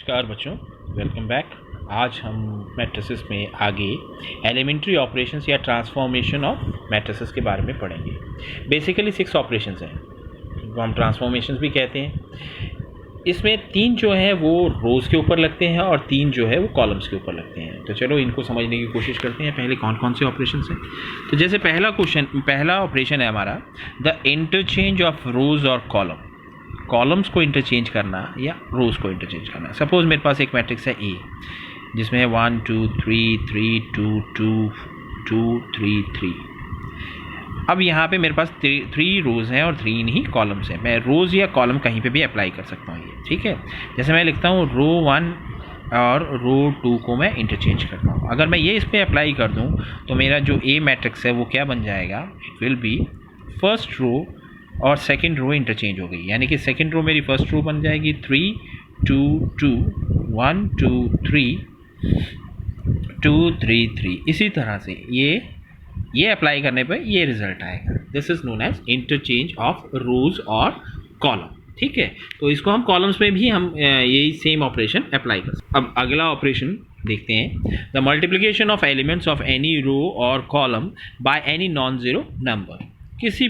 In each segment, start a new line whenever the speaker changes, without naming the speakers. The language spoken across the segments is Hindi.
नमस्कार बच्चों, वेलकम बैक। आज हम मैट्रिसेस में आगे एलिमेंट्री ऑपरेशंस या ट्रांसफॉर्मेशन ऑफ मैट्रिसेस के बारे में पढ़ेंगे। बेसिकली 6 ऑपरेशंस हैं जिनको हम ट्रांसफॉर्मेशंस भी कहते हैं। इसमें 3 जो हैं वो रोज़ के ऊपर लगते हैं और 3 जो है वो कॉलम्स के ऊपर लगते हैं। तो चलो इनको समझने की कोशिश करते हैं। पहले कौन कौन से ऑपरेशंस हैं। तो जैसे पहला ऑपरेशन है हमारा द इंटरचेंज ऑफ रोज़ और कॉलम्स को इंटरचेंज करना या रोज़ को इंटरचेंज करना। सपोज़ मेरे पास एक मैट्रिक्स है ए जिसमें है 1 2 3 3 2 2 2 3 3। अब यहाँ पे मेरे पास 3 रोज़ हैं और 3 ही कॉलम्स हैं। मैं रोज़ या कॉलम कहीं पे भी अप्लाई कर सकता हूँ ये, ठीक है। जैसे मैं लिखता हूँ रो 1 और रो 2 को मैं इंटरचेंज करता हूँ। अगर मैं ये इस पर अप्लाई कर दूँ तो मेरा जो ए मैट्रिक्स है वो क्या बन जाएगा, it will be first row और सेकंड रो इंटरचेंज हो गई, यानी कि सेकंड रो मेरी फर्स्ट रो बन जाएगी 3 2 2 1 2 3 2 3 3। इसी तरह से ये अप्लाई करने पर ये रिजल्ट आएगा। This is known as interchange of rows और कॉलम, ठीक है। तो इसको हम कॉलम्स में भी हम यही सेम ऑपरेशन अप्लाई कर सकते हैं। अब अगला ऑपरेशन देखते हैं, the multiplication of elements of any row और column by any non zero number. किसी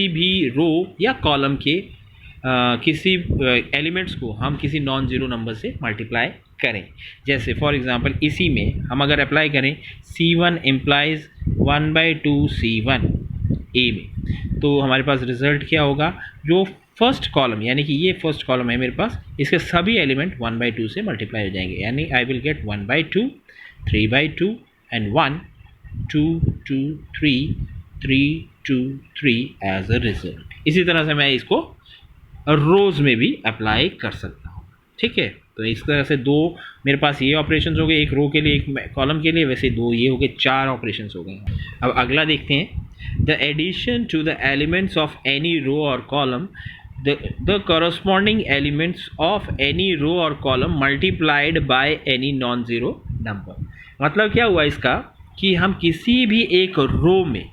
भी रो या कॉलम के किसी एलिमेंट्स को हम किसी नॉन ज़ीरो नंबर से मल्टीप्लाई करें। जैसे फॉर एग्जांपल इसी में हम अगर अप्लाई करें C1 इम्प्लाइज 1/2 C1 ए में, तो हमारे पास रिजल्ट क्या होगा, जो फर्स्ट कॉलम यानी कि ये फर्स्ट कॉलम है मेरे पास, इसके सभी एलिमेंट 1/2 से मल्टीप्लाई हो जाएंगे। यानी I will get 1/2 3/2 and 1 2 2 3 3 2 3 as a result. इसी तरह से मैं इसको रोज़ में भी अप्लाई कर सकता हूँ, ठीक है। तो इस तरह से 2 मेरे पास ये ऑपरेशंस हो गए, एक रो के लिए एक कॉलम के लिए, वैसे 2 ये हो गए, 4 ऑपरेशंस हो गए। अब अगला देखते हैं, the addition to the elements of any row और column the corresponding elements of any row or column multiplied by any non-zero number। मतलब क्या हुआ इसका कि हम किसी भी एक रो में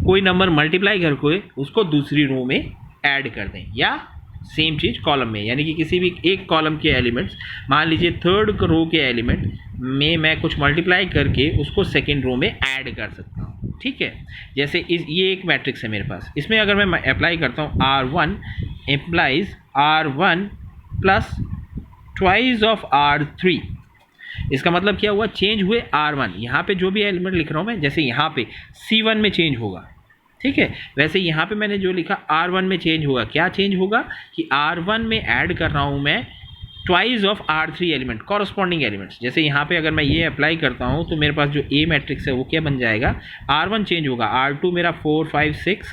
कोई नंबर मल्टीप्लाई करके उसको दूसरी रो में ऐड कर दें, या सेम चीज़ कॉलम में, यानी कि किसी भी एक कॉलम के एलिमेंट्स, मान लीजिए थर्ड रो के एलिमेंट में मैं कुछ मल्टीप्लाई करके उसको सेकेंड रो में ऐड कर सकता हूँ, ठीक है। जैसे ये एक मैट्रिक्स है मेरे पास, इसमें अगर मैं अप्लाई करता हूँ R1 implies R1 plus twice of R3। इसका मतलब क्या हुआ, चेंज हुए R1। यहाँ पे जो भी एलिमेंट लिख रहा हूँ मैं, जैसे यहाँ पे C1 में चेंज होगा, ठीक है, वैसे यहाँ पे मैंने जो लिखा R1 में चेंज होगा। क्या चेंज होगा कि R1 में ऐड कर रहा हूँ मैं twice of R3 element, corresponding elements. जैसे यहाँ पे अगर मैं ये अप्लाई करता हूँ तो मेरे पास जो ए मैट्रिक्स है वो क्या बन जाएगा, R1 चेंज होगा, R2 मेरा 4 5 6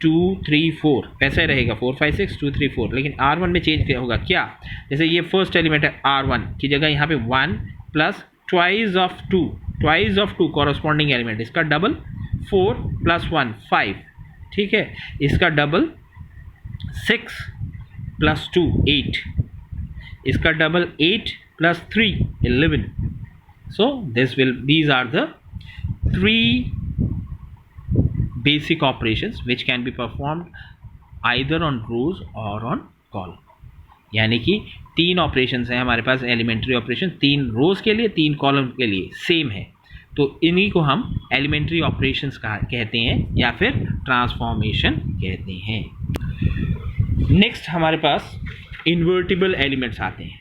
2 3 4 ऐसा ही रहेगा, 4 5 6 2 3 4, लेकिन R1 में चेंज होगा क्या, जैसे ये फर्स्ट एलिमेंट है R1 की जगह यहाँ पे 1 plus twice of 2 corresponding element, इसका डबल 4 प्लस 1 5, ठीक है, इसका डबल 6 प्लस 2 8, इसका double 8 plus 3 11। So these are the 3 basic operations which can be performed either on rows or on column। यानी कि 3 ऑपरेशंस हैं हमारे पास, एलिमेंट्री ऑपरेशन, 3 रोज के लिए 3 कॉलम के लिए सेम है। तो इन्हीं को हम एलिमेंट्री ऑपरेशंस कहते हैं या फिर ट्रांसफॉर्मेशन कहते हैं। नेक्स्ट हमारे पास इन्वर्टिबल एलिमेंट्स आते हैं,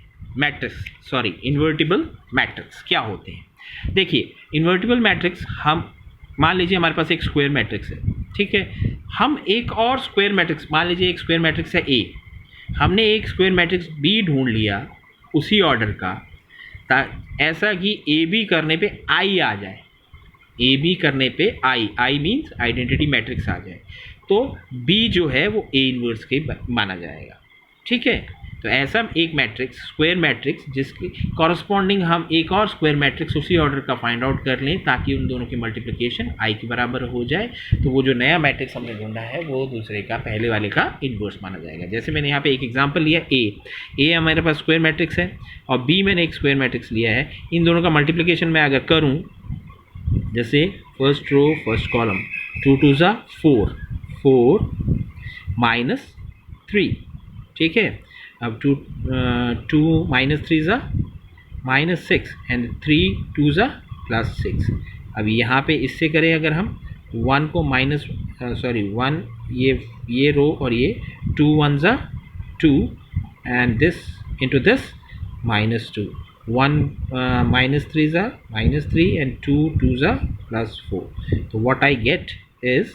इन्वर्टिबल मैट्रिक्स क्या होते हैं। देखिए इन्वर्टिबल मैट्रिक्स, हम मान लीजिए हमारे पास एक स्क्वायर मैट्रिक्स है, ठीक है, हम एक और स्क्वायर मैट्रिक्स, मान लीजिए एक स्क्वायर मैट्रिक्स है ए, हमने एक स्क्वायर मैट्रिक्स बी ढूंढ लिया उसी ऑर्डर का, ऐसा कि ए बी करने पे आई आ जाए, ए बी करने पे आई मीन्स आइडेंटिटी मैट्रिक्स आ जाए, तो बी जो है वो ए इनवर्स के माना जाएगा, ठीक है। तो ऐसा एक मैट्रिक्स, स्क्वायर मैट्रिक्स, जिसकी कॉरस्पॉन्डिंग हम एक और स्क्वायर मैट्रिक्स उसी ऑर्डर का फाइंड आउट कर लें ताकि उन दोनों की मल्टीप्लिकेशन आई के बराबर हो जाए, तो वो जो नया मैट्रिक्स हमने ढूंढा है वो दूसरे का, पहले वाले का इन्वर्स माना जाएगा। जैसे मैंने यहाँ पे एक एग्जांपल लिया, ए हमारे पास स्क्वायर मैट्रिक्स है और बी मैंने एक स्क्वायर मैट्रिक्स लिया है। इन दोनों का मल्टीप्लिकेशन मैं अगर करूँ, जैसे फर्स्ट रो फर्स्ट कॉलम, 2 2 4 4 -3, ठीक है, अब 2 माइनस 3 ज़ा माइनस 6 एंड 3 2 ज़ा प्लस 6। अब यहाँ पे इससे करें अगर हम 1 को माइनस 1 ये रो और ये 2 1 ज़ा 2 and this into this minus 2 1 minus 3 ज़ा minus 3 and 2 2 ज़ा plus 4. So what I get is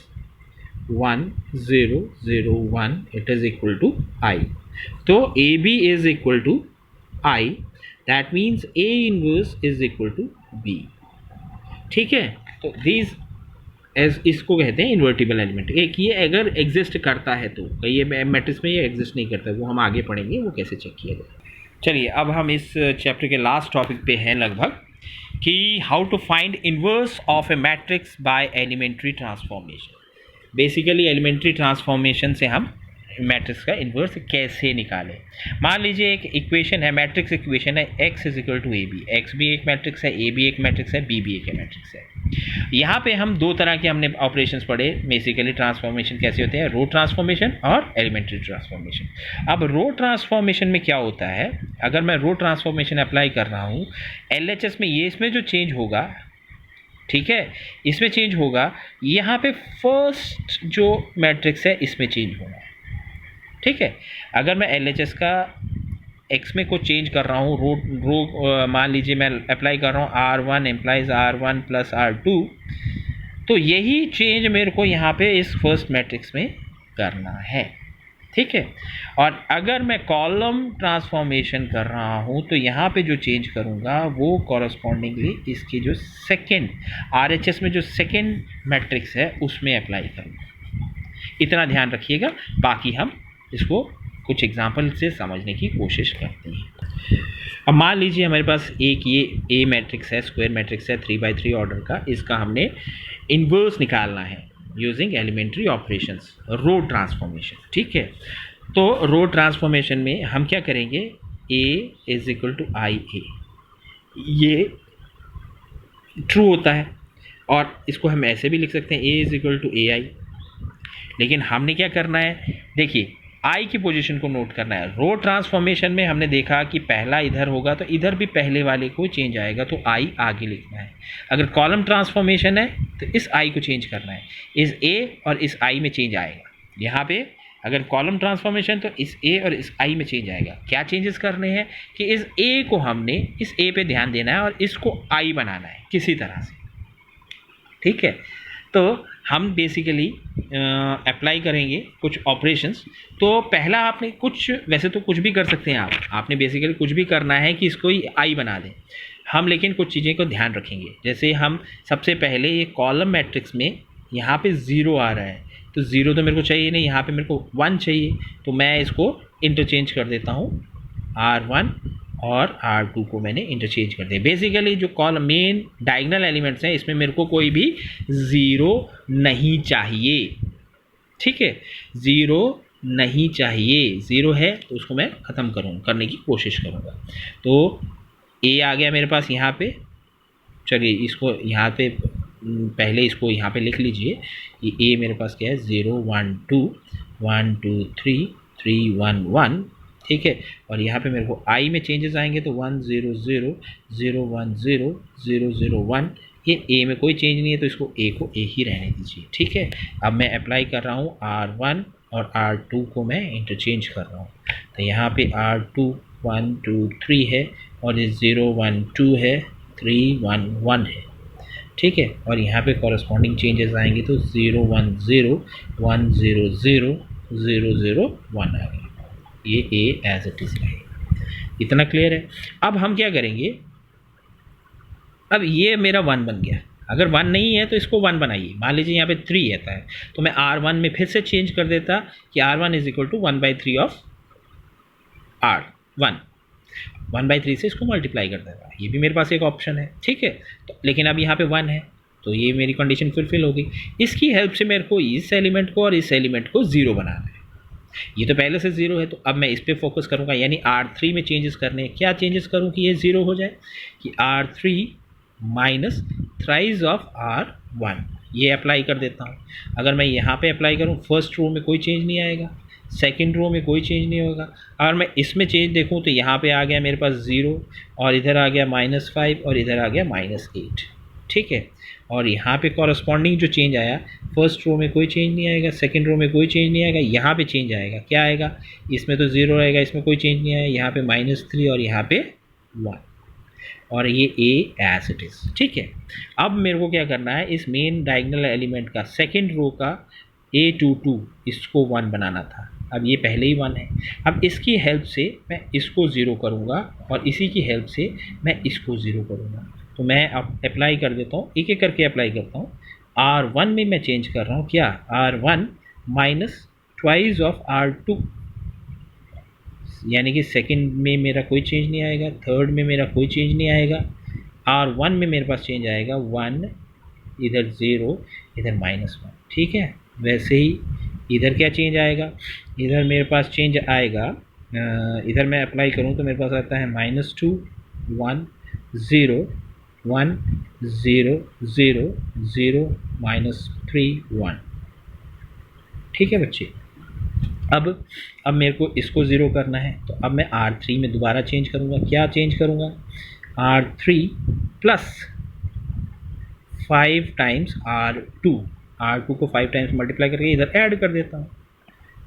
1 0 0 1. It is equal to I. So AB is equal to I. That means A inverse is equal to B. ठीक है, तो these एज इसको कहते हैं इन्वर्टिबल एलिमेंट। एक ये अगर एग्जिस्ट करता है तो ये मैट्रिक्स में ये एग्जिस्ट नहीं करता, वो हम आगे पढ़ेंगे वो कैसे चेक किया जाए। चलिए अब हम इस चैप्टर के लास्ट टॉपिक पे हैं लगभग, कि how to find inverse of a matrix by elementary transformation. Basically elementary transformation से हम मैट्रिक्स का इन्वर्स कैसे निकालें। मान लीजिए एक इक्वेशन है, मैट्रिक्स इक्वेशन है x is equal to A B. X भी एक मैट्रिक्स है, ए भी एक मैट्रिक्स है, बी भी एक मैट्रिक्स है। यहाँ पे हम दो तरह के हमने ऑपरेशंस पढ़े बेसिकली, ट्रांसफॉर्मेशन कैसे होते हैं, रो ट्रांसफॉर्मेशन और एलिमेंट्री ट्रांसफॉर्मेशन। अब रो ट्रांसफॉर्मेशन में क्या होता है, अगर मैं रो ट्रांसफॉर्मेशन अप्लाई कर रहा हूँ LHS में, ये इसमें जो चेंज होगा, ठीक है, इसमें चेंज होगा, यहाँ पे फर्स्ट जो मैट्रिक्स है इसमें चेंज होगा, ठीक है। अगर मैं LHS का एक्स में को चेंज कर रहा हूँ, रो मान लीजिए मैं अप्लाई कर रहा हूँ R1 employees R1 plus R2, तो यही चेंज मेरे को यहाँ पे इस फर्स्ट मैट्रिक्स में करना है, ठीक है। और अगर मैं कॉलम ट्रांसफॉर्मेशन कर रहा हूँ तो यहाँ पे जो चेंज करूँगा वो कॉरस्पॉन्डिंगली इसकी जो सेकेंड RHS में जो सेकेंड मैट्रिक्स है उसमें अप्लाई करूँगा। इतना ध्यान रखिएगा, बाकी हम इसको कुछ एग्जाम्पल से समझने की कोशिश करते हैं। अब मान लीजिए हमारे पास एक ये ए मैट्रिक्स है, स्क्वायर मैट्रिक्स है 3x3 ऑर्डर का, इसका हमने इन्वर्स निकालना है यूजिंग एलिमेंट्री ऑपरेशंस, रो ट्रांसफॉर्मेशन, ठीक है। तो रो ट्रांसफॉर्मेशन में हम क्या करेंगे, ए इज इक्वल टू आई ए, ये ट्रू होता है, और इसको हम ऐसे भी लिख सकते हैं ए इज इक्वल टू ए आई। लेकिन हमने क्या करना है, देखिए आई की पोजीशन को नोट करना है। रो ट्रांसफॉर्मेशन में हमने देखा कि पहला इधर होगा तो इधर भी पहले वाले को चेंज आएगा, तो आई आगे लिखना है। अगर कॉलम ट्रांसफॉर्मेशन है तो इस आई को चेंज करना है, इस ए और इस आई में चेंज आएगा। यहाँ पे अगर कॉलम ट्रांसफॉर्मेशन तो इस ए और इस आई में चेंज आएगा। क्या चेंजेस करने हैं कि इस ए को हमने इस ए पे ध्यान देना है और इसको आई बनाना है किसी तरह से, ठीक है। तो हम बेसिकली अप्लाई करेंगे कुछ ऑपरेशंस। तो पहला आपने कुछ, वैसे तो कुछ भी कर सकते हैं आपने बेसिकली कुछ भी करना है कि इसको ही आई बना दें हम, लेकिन कुछ चीज़ें को ध्यान रखेंगे। जैसे हम सबसे पहले ये कॉलम मैट्रिक्स में यहाँ पे 0 आ रहा है, तो 0 तो मेरे को चाहिए नहीं, यहाँ पे मेरे को 1 चाहिए, तो मैं इसको इंटरचेंज कर देता हूँ, R1 और R2 को मैंने इंटरचेंज कर दिया। बेसिकली जो कॉलम मेन डायगोनल एलिमेंट्स हैं इसमें मेरे को कोई भी 0 नहीं चाहिए, ठीक है, 0 नहीं चाहिए। 0 है तो उसको मैं ख़त्म करने की कोशिश करूँगा। तो ए आ गया मेरे पास यहाँ पे, चलिए इसको यहाँ पे पहले इसको यहाँ पे लिख लीजिए। ये ए मेरे पास क्या है, 0 1 2 1 2 3 3 1 1, ठीक है। और यहाँ पे मेरे को आई में चेंजेस आएंगे तो 1 0 0 0 1 0 0 0 1। ये ए में कोई चेंज नहीं है तो इसको ए को ए ही रहने दीजिए, ठीक है। अब मैं अप्लाई कर रहा हूँ R1 और R2 को मैं इंटरचेंज कर रहा हूँ। तो यहाँ पे R2 1 2 3 है और ये 0 1 2 है, 3 1 1 है, ठीक है। और यहाँ पे कॉरस्पॉन्डिंग चेंजेस आएंगे तो 0 1 0 1 0 0 0 0 1 आ गया। ये ए एज इट इज़ रहेगा। इतना क्लियर है। अब हम क्या करेंगे, अब ये मेरा 1 बन गया। अगर 1 नहीं है तो इसको 1 बनाइए। मान लीजिए यहाँ पे 3 आता है तो मैं R1 में फिर से चेंज कर देता कि R1 is equal to 1/3 of R1, 1/3 से इसको मल्टीप्लाई कर देता। ये भी मेरे पास एक ऑप्शन है, ठीक है। तो लेकिन अब यहाँ पे 1 है तो ये मेरी कंडीशन फुलफिल हो गई। इसकी हेल्प से मेरे को इस एलिमेंट को और इस एलिमेंट को 0 बनाना है। ये तो पहले से 0 है तो अब मैं इस पर फोकस करूँगा, यानी R3 में चेंजेस करने। क्या चेंजेस करूँ कि ये 0 हो जाए, कि R3 minus thrice of R1, ये अप्लाई कर देता हूँ। अगर मैं यहाँ पे अप्लाई करूँ फर्स्ट रो में कोई चेंज नहीं आएगा, सेकंड रो में कोई चेंज नहीं होगा। अगर मैं इसमें चेंज देखूँ तो यहाँ पे आ गया मेरे पास 0 और इधर आ गया -5 और इधर आ गया -8, ठीक है। और यहाँ पे कॉरस्पॉन्डिंग जो चेंज आया, फर्स्ट रो में कोई चेंज नहीं आएगा, सेकंड रो में कोई चेंज नहीं आएगा, यहाँ पे चेंज आएगा। क्या आएगा? इसमें तो 0 रहेगा, इसमें कोई चेंज नहीं आएगा, यहाँ पे -3 और यहाँ पे 1 और ये A एज इट इज़, ठीक है। अब मेरे को क्या करना है, इस मेन डायगोनल एलिमेंट का सेकंड रो का A22 इसको 1 बनाना था। अब ये पहले ही 1 है। अब इसकी हेल्प से मैं इसको 0 करूँगा और इसी की हेल्प से मैं इसको 0 करूँगा। तो मैं अब अप्लाई कर देता हूँ, एक एक करके अप्लाई करता हूँ। R1 में मैं चेंज कर रहा हूँ क्या, R1 minus twice of R2, यानी कि सेकंड में मेरा कोई चेंज नहीं आएगा, थर्ड में मेरा कोई चेंज नहीं आएगा। R1 में मेरे पास चेंज आएगा 1, इधर 0, इधर -1, ठीक है। वैसे ही इधर क्या चेंज आएगा, इधर मेरे पास चेंज आएगा, इधर मैं अप्लाई करूँ तो मेरे पास आता है -2, 1, 0, 1, 0, 0, 0, -3, 1, ठीक है बच्चे। अब मेरे को इसको 0 करना है, तो अब मैं R3 में दोबारा चेंज करूँगा। क्या चेंज करूँगा, R3 प्लस 5 टाइम्स R2 को 5 टाइम्स मल्टीप्लाई करके इधर ऐड कर देता हूँ।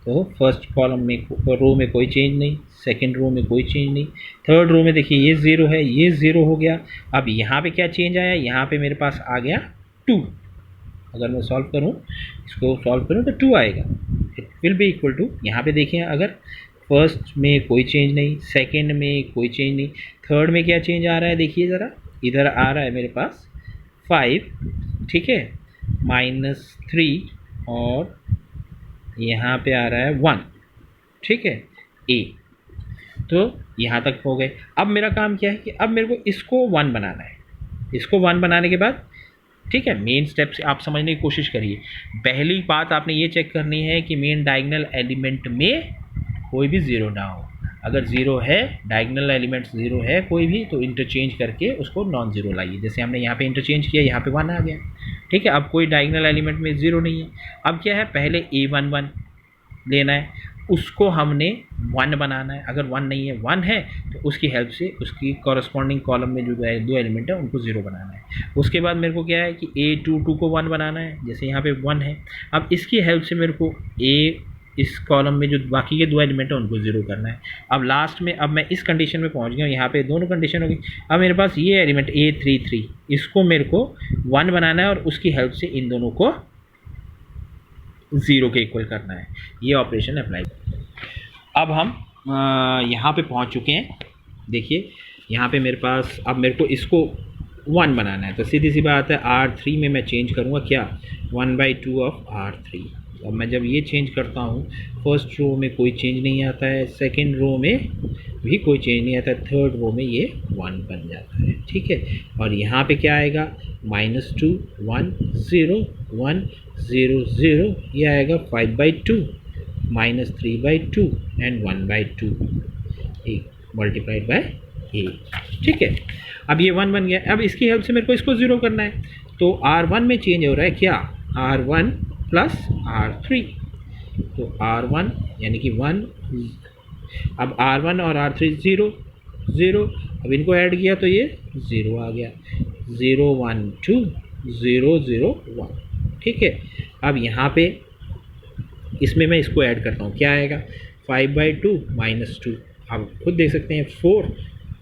तो फर्स्ट कॉलम में रो में कोई चेंज नहीं, सेकंड रो में कोई चेंज नहीं, थर्ड रो में देखिए ये 0 है, ये 0 हो गया। अब यहाँ पे क्या चेंज आया, यहाँ पे मेरे पास आ गया 2। अगर मैं सॉल्व करूँ, इसको सॉल्व करूँ तो 2 आएगा। It will be equal to, यहाँ पे देखिए अगर फर्स्ट में कोई चेंज नहीं, सेकंड में कोई चेंज नहीं, थर्ड में क्या चेंज आ रहा है देखिए ज़रा, इधर आ रहा है मेरे पास 5, ठीक है, -3 और यहाँ पे आ रहा है 1, ठीक है, A। तो यहाँ तक हो गए। अब मेरा काम क्या है कि अब मेरे को इसको 1 बनाना है। इसको 1 बनाने के बाद, ठीक है, मेन स्टेप से आप समझने की कोशिश करिए। पहली बात आपने ये चेक करनी है कि मेन डायगोनल एलिमेंट में कोई भी 0 ना हो। अगर 0 है, डायगोनल एलिमेंट 0 है कोई भी, तो इंटरचेंज करके उसको नॉन ज़ीरो लाइए। जैसे हमने यहाँ पे इंटरचेंज किया, यहाँ पे 1 आ गया, ठीक है। अब कोई डायगोनल एलिमेंट में 0 नहीं है। अब क्या है, पहले A11 लेना है, उसको हमने 1 बनाना है। अगर 1 नहीं है, 1 है तो उसकी हेल्प से उसकी कॉरस्पॉन्डिंग कॉलम में जो दो एलिमेंट है उनको 0 बनाना है। उसके बाद मेरे को क्या है कि A22 को 1 बनाना है, जैसे यहाँ पे 1 है। अब इसकी हेल्प से मेरे को इस कॉलम में जो बाकी के 2 एलिमेंट है उनको 0 करना है। अब लास्ट में, अब मैं इस कंडीशन में पहुँच गया हूँ, यहाँ पे दोनों कंडीशन हो गई। अब मेरे पास ये एलिमेंट A33, इसको मेरे को 1 बनाना है और उसकी हेल्प से इन दोनों को 0 के इक्वल करना है। ये ऑपरेशन अप्लाई। अब हम यहाँ पे पहुँच चुके हैं। देखिए यहाँ पे मेरे पास, अब मेरे को इसको 1 बनाना है, तो सीधी सी बात है R3 में मैं चेंज करूँगा क्या, 1/2 ऑफ R3। अब मैं जब ये चेंज करता हूँ, फर्स्ट रो में कोई चेंज नहीं आता है, सेकंड रो में भी कोई चेंज नहीं आता है, थर्ड रो में ये 1 बन जाता है, ठीक है। और यहाँ पे क्या आएगा, -2, 1, 0, 1, 0, 0, ये आएगा 5/2, -3/2 एंड 1/2 मल्टीप्लाइड बाय A, ठीक है। अब ये 1 बन गया। अब इसकी हेल्प से मेरे को इसको 0 करना है, तो R1 में चेंज हो रहा है क्या, R1 प्लस R3, तो R1 यानी कि 1, अब R1 और R3 0, 0, अब इनको ऐड किया तो ये 0 आ गया, 0, 1, 2, 0, 0, 1, ठीक है। अब यहाँ पे इसमें मैं इसको ऐड करता हूँ, क्या आएगा, 5/2 -2, आप खुद देख सकते हैं 4,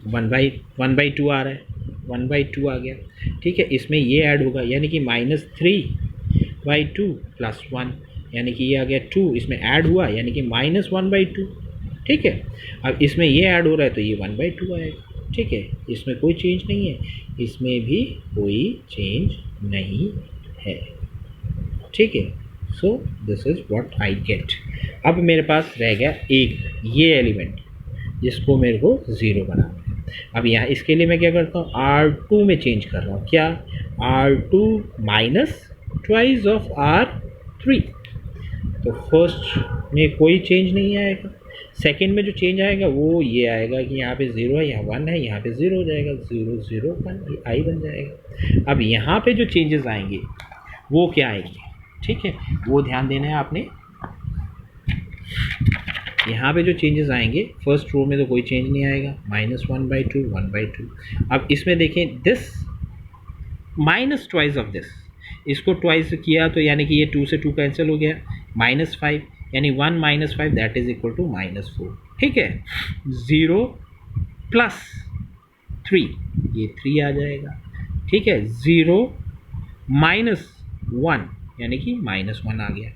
1/2 आ रहा है, 1/2 आ गया, ठीक है। इसमें ये ऐड होगा, यानी कि -3/2 + 1, यानी कि ये आ गया 2, इसमें ऐड हुआ यानी कि -1/2, ठीक है। अब इसमें ये ऐड हो रहा है तो ये 1/2 आएगा, ठीक है। इसमें कोई चेंज नहीं है, इसमें भी कोई चेंज नहीं है, ठीक है। So this is what I get. अब मेरे पास रह गया एक ये एलिमेंट जिसको मेरे को 0 बनाना है। अब यहाँ इसके लिए मैं क्या करता हूँ, R2 में चेंज कर रहा हूँ, क्या, R2 minus twice of R3। तो फर्स्ट में कोई चेंज नहीं आएगा, सेकंड में जो चेंज आएगा वो ये आएगा कि यहाँ पे 0 है, यहाँ 1 है, यहाँ पे 0 हो जाएगा, 0, 0, 1, ये I बन जाएगा। अब यहाँ पे जो चेंजेस आएंगे वो क्या आएंगे, ठीक है, वो ध्यान देना है आपने। यहाँ पे जो चेंजेस आएंगे, फर्स्ट रो में तो कोई चेंज नहीं आएगा, -1/2 1/2। अब इसमें देखें this minus twice of this, इसको ट्वाइस किया तो यानी कि ये 2 से 2 कैंसिल हो गया, -5 यानी 1 - 5 दैट इज इक्वल टू -4। ठीक है, 0 + 3 ये 3 आ जाएगा। ठीक है, 0 - 1 यानी कि -1 आ गया।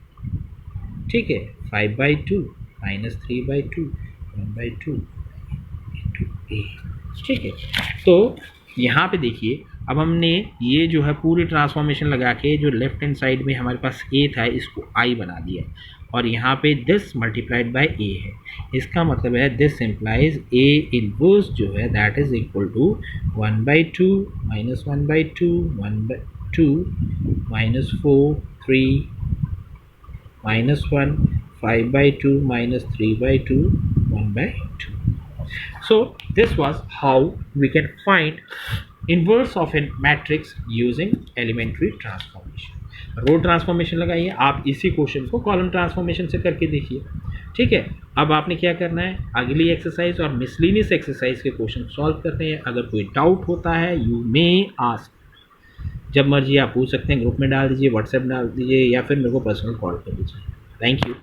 ठीक है, 5/2 -3/2 1/2 a। ठीक है, तो यहाँ पे देखिए अब हमने ये जो है पूरी ट्रांसफॉर्मेशन लगा के जो लेफ्ट हैंड साइड में हमारे पास a था इसको I बना दिया, और यहाँ पे दिस मल्टीप्लाइड बाय a है। इसका मतलब है दिस इम्प्लाइज a इनवर्स जो है that is equal to 1/2 -1/2 1/2 -4 3 -1 5/2 -3/2 1/2। So this was how we can find inverse of a matrix using elementary transformation। Row transformation लगाइए, आप इसी क्वेश्चन को कॉलम ट्रांसफॉर्मेशन से करके देखिए। ठीक है, अब आपने क्या करना है, अगली एक्सरसाइज और मिसलिनियस एक्सरसाइज के क्वेश्चन सॉल्व करते हैं। अगर कोई डाउट होता है यू मे आस्क, जब मर्जी आप पूछ सकते हैं, ग्रुप में डाल दीजिए, व्हाट्सएप डाल दीजिए, या फिर मेरे को पर्सनल कॉल कर दीजिए। Thank you.